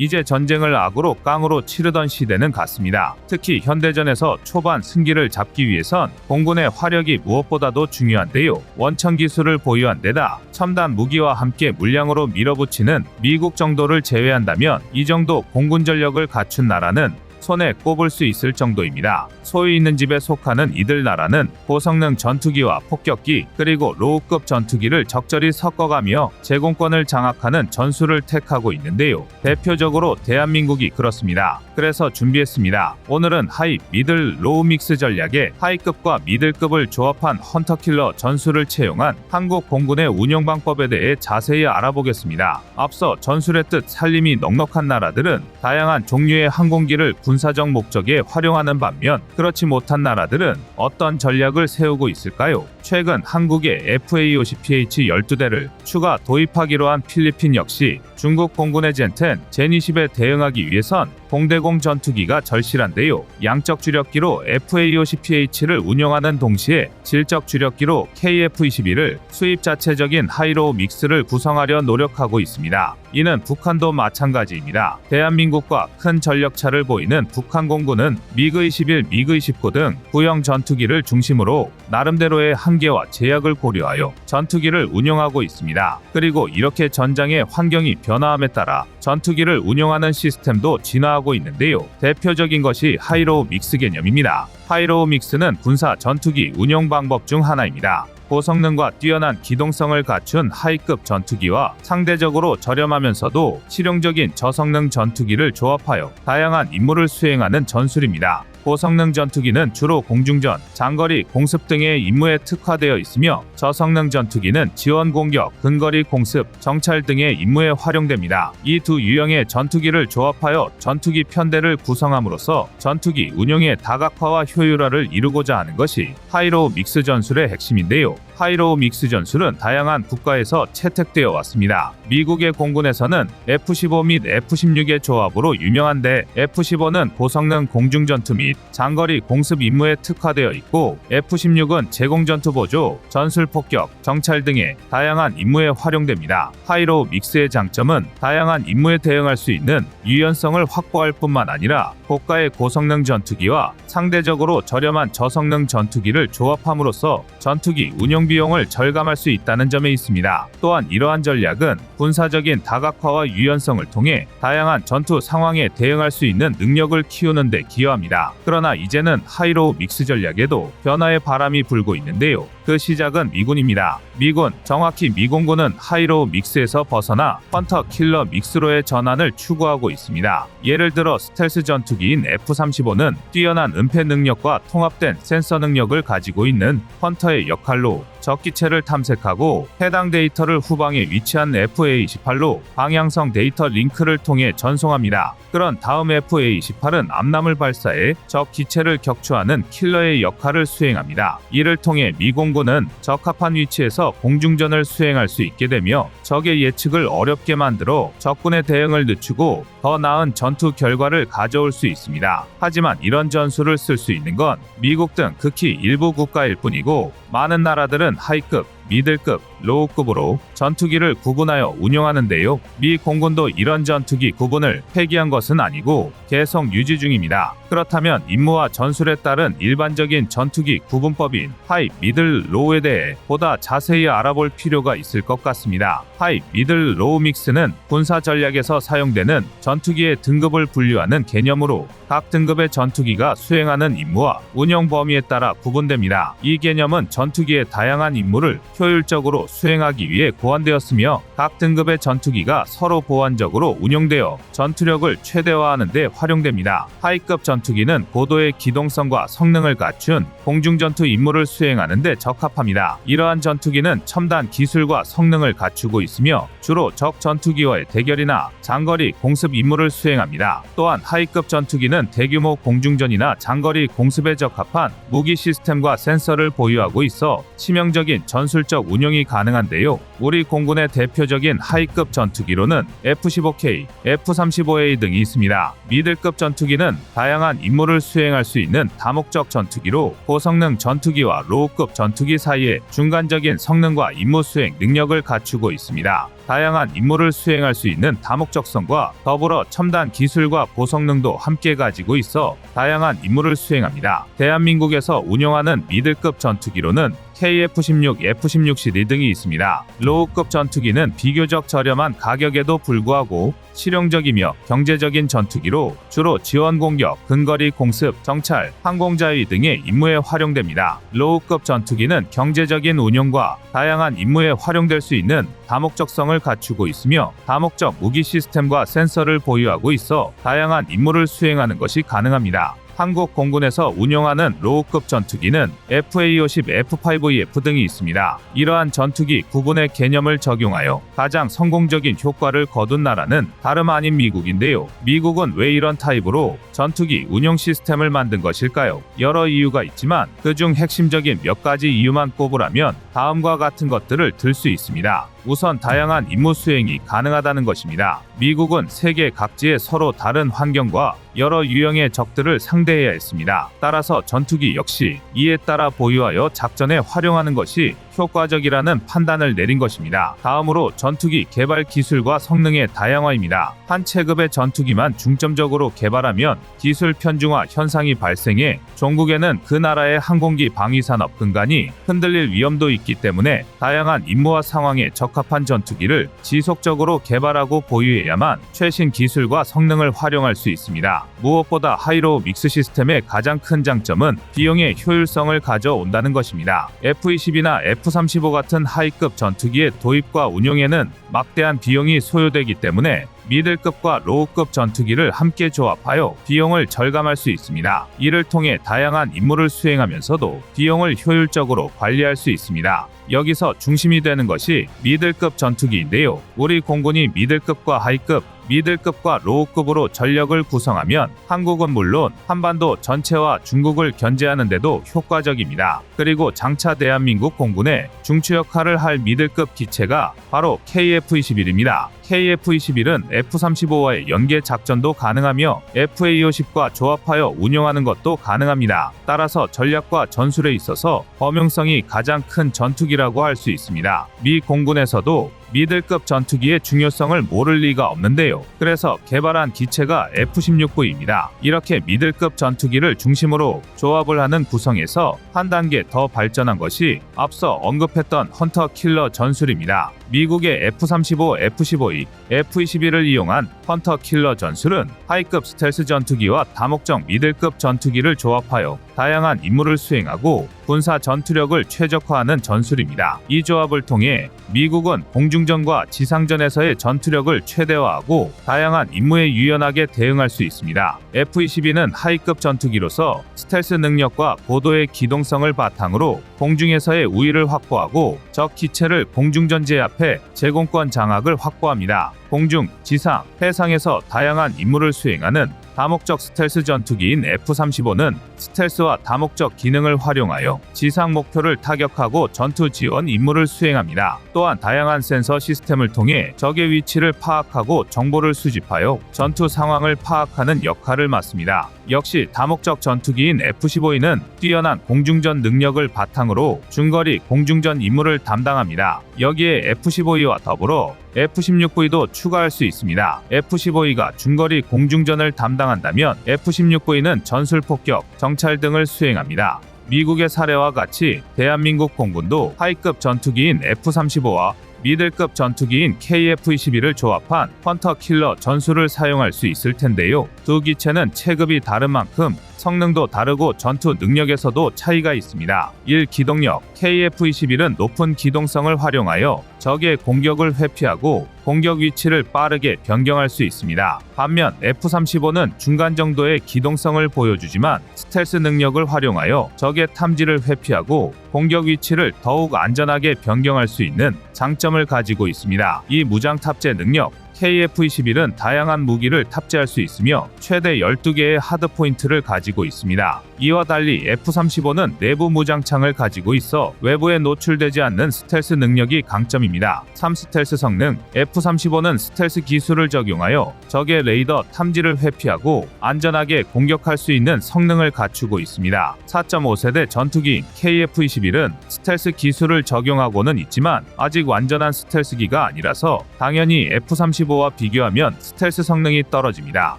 이제 전쟁을 악으로 깡으로 치르던 시대는 갔습니다. 특히 현대전에서 초반 승기를 잡기 위해선 공군의 화력이 무엇보다도 중요한데요. 원천 기술을 보유한 데다 첨단 무기와 함께 물량으로 밀어붙이는 미국 정도를 제외한다면 이 정도 공군 전력을 갖춘 나라는 손에 꼽을 수 있을 정도입니다. 소위 있는 집에 속하는 이들 나라는 고성능 전투기와 폭격기 그리고 로우급 전투기를 적절히 섞어가며 제공권을 장악하는 전술을 택하고 있는데요. 대표적으로 대한민국이 그렇습니다. 그래서 준비했습니다. 오늘은 하이, 미들, 로우 믹스 전략에 하이급과 미들급을 조합한 헌터킬러 전술을 채용한 한국 공군의 운영 방법에 대해 자세히 알아보겠습니다. 앞서 전술의 뜻 살림이 넉넉한 나라들은 다양한 종류의 항공기를 군사적 목적에 활용하는 반면 그렇지 못한 나라들은 어떤 전략을 세우고 있을까요? 최근 한국의 FA-50PH 12대를 추가 도입하기로 한 필리핀 역시 중국 공군의 젠10, 제20에 대응하기 위해선 공대공 전투기가 절실한데요. 양적 주력기로 FA-50PH를 운영하는 동시에 질적 주력기로 KF-21을 수입 자체적인 하이로우 믹스를 구성하려 노력하고 있습니다. 이는 북한도 마찬가지입니다. 대한민국과 큰 전력차를 보이는 북한 공군은 미그-21, 미그-29 등 구형 전투기를 중심으로 나름대로의 한계와 제약을 고려하여 전투기를 운영하고 있습니다. 그리고 이렇게 전장의 환경이 변화함에 따라 전투기를 운영하는 시스템도 진화하고 있는데요. 대표적인 것이 하이로우 믹스 개념입니다. 하이로우 믹스는 군사 전투기 운영 방법 중 하나입니다. 고성능과 뛰어난 기동성을 갖춘 하이급 전투기와 상대적으로 저렴하면서도 실용적인 저성능 전투기를 조합하여 다양한 임무를 수행하는 전술입니다. 고성능 전투기는 주로 공중전, 장거리 공습 등의 임무에 특화되어 있으며 저성능 전투기는 지원 공격, 근거리 공습, 정찰 등의 임무에 활용됩니다. 이 두 유형의 전투기를 조합하여 전투기 편대를 구성함으로써 전투기 운용의 다각화와 효율화를 이루고자 하는 것이 하이로우 믹스 전술의 핵심인데요. 하이로우 믹스 전술은 다양한 국가에서 채택되어 왔습니다. 미국의 공군에서는 F-15 및 F-16의 조합으로 유명한데 F-15는 고성능 공중전투 및 장거리 공습 임무에 특화되어 있고 F-16은 제공전투 보조, 전술 폭격, 정찰 등의 다양한 임무에 활용됩니다. 하이로우 믹스의 장점은 다양한 임무에 대응할 수 있는 유연성을 확보할 뿐만 아니라 고가의 고성능 전투기와 상대적으로 저렴한 저성능 전투기를 조합함으로써 전투기 운영 비용을 절감할 수 있다는 점에 있습니다. 또한 이러한 전략은 군사적인 다각화와 유연성을 통해 다양한 전투 상황에 대응할 수 있는 능력을 키우는 데 기여합니다. 그러나 이제는 하이로우 믹스 전략에도 변화의 바람이 불고 있는데요. 그 시작은 미군입니다. 미군, 정확히 미공군은 하이로우 믹스에서 벗어나 헌터 킬러 믹스로의 전환을 추구하고 있습니다. 예를 들어 스텔스 전투기인 F-35는 뛰어난 은폐 능력과 통합된 센서 능력을 가지고 있는 헌터의 역할로 적기체를 탐색하고 해당 데이터를 후방에 위치한 FA-28로 방향성 데이터 링크를 통해 전송합니다. 그런 다음 FA-28은 암람을 발사해 적 기체를 격추하는 킬러의 역할을 수행합니다. 이를 통해 미공군은 적합한 위치에서 공중전을 수행할 수 있게 되며 적의 예측을 어렵게 만들어 적군의 대응을 늦추고 더 나은 전투 결과를 가져올 수 있습니다. 하지만 이런 전술을 쓸 수 있는 건 미국 등 극히 일부 국가일 뿐이고 많은 나라들은 하이급, 미들급, 로우급으로 전투기를 구분하여 운용하는데요. 미 공군도 이런 전투기 구분을 폐기한 것은 아니고 계속 유지 중입니다. 그렇다면 임무와 전술에 따른 일반적인 전투기 구분법인 하이, 미들, 로우에 대해 보다 자세히 알아볼 필요가 있을 것 같습니다. 하이, 미들, 로우 믹스는 군사 전략에서 사용되는 전투기의 등급을 분류하는 개념으로 각 등급의 전투기가 수행하는 임무와 운영 범위에 따라 구분됩니다. 이 개념은 전투기의 다양한 임무를 효율적으로 수행하기 위해 고안되었으며 각 등급의 전투기가 서로 보완적으로 운용되어 전투력을 최대화하는 데 활용됩니다. 하이급 전투기는 고도의 기동성과 성능을 갖춘 공중전투 임무를 수행하는 데 적합합니다. 이러한 전투기는 첨단 기술과 성능을 갖추고 있으며 주로 적 전투기와의 대결이나 장거리 공습 임무를 수행합니다. 또한 하이급 전투기는 대규모 공중전이나 장거리 공습에 적합한 무기 시스템과 센서를 보유하고 있어 치명적인 전술적 운용이 가능한데요. 우리 공군의 대표적인 하이급 전투기로는 F-15K, F-35A 등이 있습니다. 미들급 전투기는 다양한 임무를 수행할 수 있는 다목적 전투기로 고성능 전투기와 로우급 전투기 사이에 중간적인 성능과 임무 수행 능력을 갖추고 있습니다. 다양한 임무를 수행할 수 있는 다목적성과 더불어 첨단 기술과 고성능도 함께 가지고 있어 다양한 임무를 수행합니다. 대한민국에서 운영하는 미들급 전투기로는 KF-16, F-16 시리 등이 있습니다. 로우급 전투기는 비교적 저렴한 가격에도 불구하고 실용적이며 경제적인 전투기로 주로 지원 공격, 근거리 공습, 정찰, 항공자위 등의 임무에 활용됩니다. 로우급 전투기는 경제적인 운용과 다양한 임무에 활용될 수 있는 다목적성을 갖추고 있으며 다목적 무기 시스템과 센서를 보유하고 있어 다양한 임무를 수행하는 것이 가능합니다. 한국 공군에서 운영하는 로우급 전투기는 FA-50, F-5EF 등이 있습니다. 이러한 전투기 구분의 개념을 적용하여 가장 성공적인 효과를 거둔 나라는 다름 아닌 미국인데요. 미국은 왜 이런 타입으로 전투기 운용 시스템을 만든 것일까요? 여러 이유가 있지만 그중 핵심적인 몇 가지 이유만 꼽으라면 다음과 같은 것들을 들 수 있습니다. 우선 다양한 임무 수행이 가능하다는 것입니다. 미국은 세계 각지의 서로 다른 환경과 여러 유형의 적들을 상대해야 했습니다. 따라서 전투기 역시 이에 따라 보유하여 작전에 활용하는 것이 효과적이라는 판단을 내린 것입니다. 다음으로 전투기 개발 기술과 성능의 다양화입니다. 한 체급의 전투기만 중점적으로 개발하면 기술 편중화 현상이 발생해 종국에는 그 나라의 항공기 방위산업 근간이 흔들릴 위험도 있기 때문에 다양한 임무와 상황에 적합한 전투기를 지속적으로 개발하고 보유해야만 최신 기술과 성능을 활용할 수 있습니다. 무엇보다 하이로우 믹스 시스템의 가장 큰 장점은 비용의 효율성을 가져온다는 것입니다. F-22나 F-35 같은 하이급 전투기의 도입과 운용에는 막대한 비용이 소요되기 때문에 미들급과 로우급 전투기를 함께 조합하여 비용을 절감할 수 있습니다. 이를 통해 다양한 임무를 수행하면서도 비용을 효율적으로 관리할 수 있습니다. 여기서 중심이 되는 것이 미들급 전투기인데요. 우리 공군이 미들급과 하이급, 미들급과 로우급으로 전력을 구성하면 한국은 물론 한반도 전체와 중국을 견제하는 데도 효과적입니다. 그리고 장차 대한민국 공군의 중추 역할을 할 미들급 기체가 바로 KF-21입니다. KF-21은 F-35와의 연계 작전도 가능하며 FA-50과 조합하여 운용하는 것도 가능합니다. 따라서 전략과 전술에 있어서 범용성이 가장 큰 전투기라고 할 수 있습니다. 미 공군에서도 미들급 전투기의 중요성을 모를 리가 없는데요. 그래서 개발한 기체가 F-16V입니다. 이렇게 미들급 전투기를 중심으로 조합을 하는 구성에서 한 단계 더 발전한 것이 앞서 언급했던 헌터 킬러 전술입니다. 미국의 F-35, F-15E, F-21을 이용한 헌터 킬러 전술은 하이급 스텔스 전투기와 다목적 미들급 전투기를 조합하여 다양한 임무를 수행하고 군사 전투력을 최적화하는 전술입니다. 이 조합을 통해 미국은 공중전과 지상전에서의 전투력을 최대화하고 다양한 임무에 유연하게 대응할 수 있습니다. F-22는 하이급 전투기로서 스텔스 능력과 고도의 기동성을 바탕으로 공중에서의 우위를 확보하고 적 기체를 공중전 제압해 제공권 장악을 확보합니다. 공중, 지상, 해상에서 다양한 임무를 수행하는 다목적 스텔스 전투기인 F-35는 스텔스와 다목적 기능을 활용하여 지상 목표를 타격하고 전투 지원 임무를 수행합니다. 또한 다양한 센서 시스템을 통해 적의 위치를 파악하고 정보를 수집하여 전투 상황을 파악하는 역할을 맡습니다. 역시 다목적 전투기인 F-15E는 뛰어난 공중전 능력을 바탕으로 중거리 공중전 임무를 담당합니다. 여기에 F-15E와 더불어 F-16V도 추가할 수 있습니다. F-15E가 중거리 공중전을 담당한다면 F-16V는 전술폭격, 정찰 등을 수행합니다. 미국의 사례와 같이 대한민국 공군도 하이급 전투기인 F-35와 미들급 전투기인 KF-21을 조합한 헌터 킬러 전술을 사용할 수 있을 텐데요. 두 기체는 체급이 다른 만큼 성능도 다르고 전투 능력에서도 차이가 있습니다. 1. 기동력. KF-21은 높은 기동성을 활용하여 적의 공격을 회피하고 공격 위치를 빠르게 변경할 수 있습니다. 반면 F-35는 중간 정도의 기동성을 보여주지만 스텔스 능력을 활용하여 적의 탐지를 회피하고 공격 위치를 더욱 안전하게 변경할 수 있는 장점을 가지고 있습니다. 이 무장 탑재 능력 KF-21은 다양한 무기를 탑재할 수 있으며 최대 12개의 하드포인트를 가지고 있습니다. 이와 달리 F-35는 내부 무장창을 가지고 있어 외부에 노출되지 않는 스텔스 능력이 강점입니다. 3스텔스 성능. F-35는 스텔스 기술을 적용하여 적의 레이더 탐지를 회피하고 안전하게 공격할 수 있는 성능을 갖추고 있습니다. 4.5세대 전투기인 KF-21은 스텔스 기술을 적용하고는 있지만 아직 완전한 스텔스기가 아니라서 당연히 F-35와 비교하면 스텔스 성능이 떨어집니다.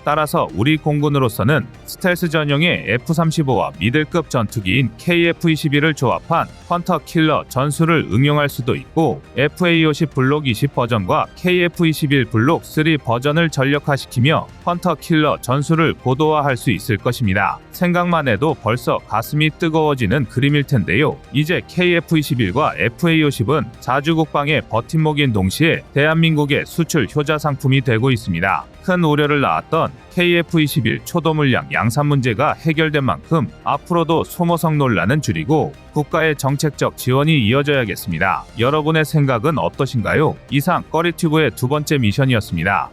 따라서 우리 공군으로서는 스텔스 전용의 F-35와 미들급 전투기인 KF-21을 조합한 헌터 킬러 전술을 응용할 수도 있고 FA-50 블록 20 버전과 KF-21 블록 3 버전을 전력화시키며 헌터 킬러 전술을 고도화할 수 있을 것입니다. 생각만 해도 벌써 가슴이 뜨거워지는 그림일 텐데요. 이제 KF-21과 FA-50은 자주국방의 버팀목인 동시에 대한민국의 수출 효자 상품이 되고 있습니다. 큰 우려를 낳았던 KF-21 초도 물량 양산 문제가 해결된 만큼 앞으로도 소모성 논란은 줄이고 국가의 정책적 지원이 이어져야겠습니다. 여러분의 생각은 어떠신가요? 이상 꺼리튜브의 두 번째 미션이었습니다.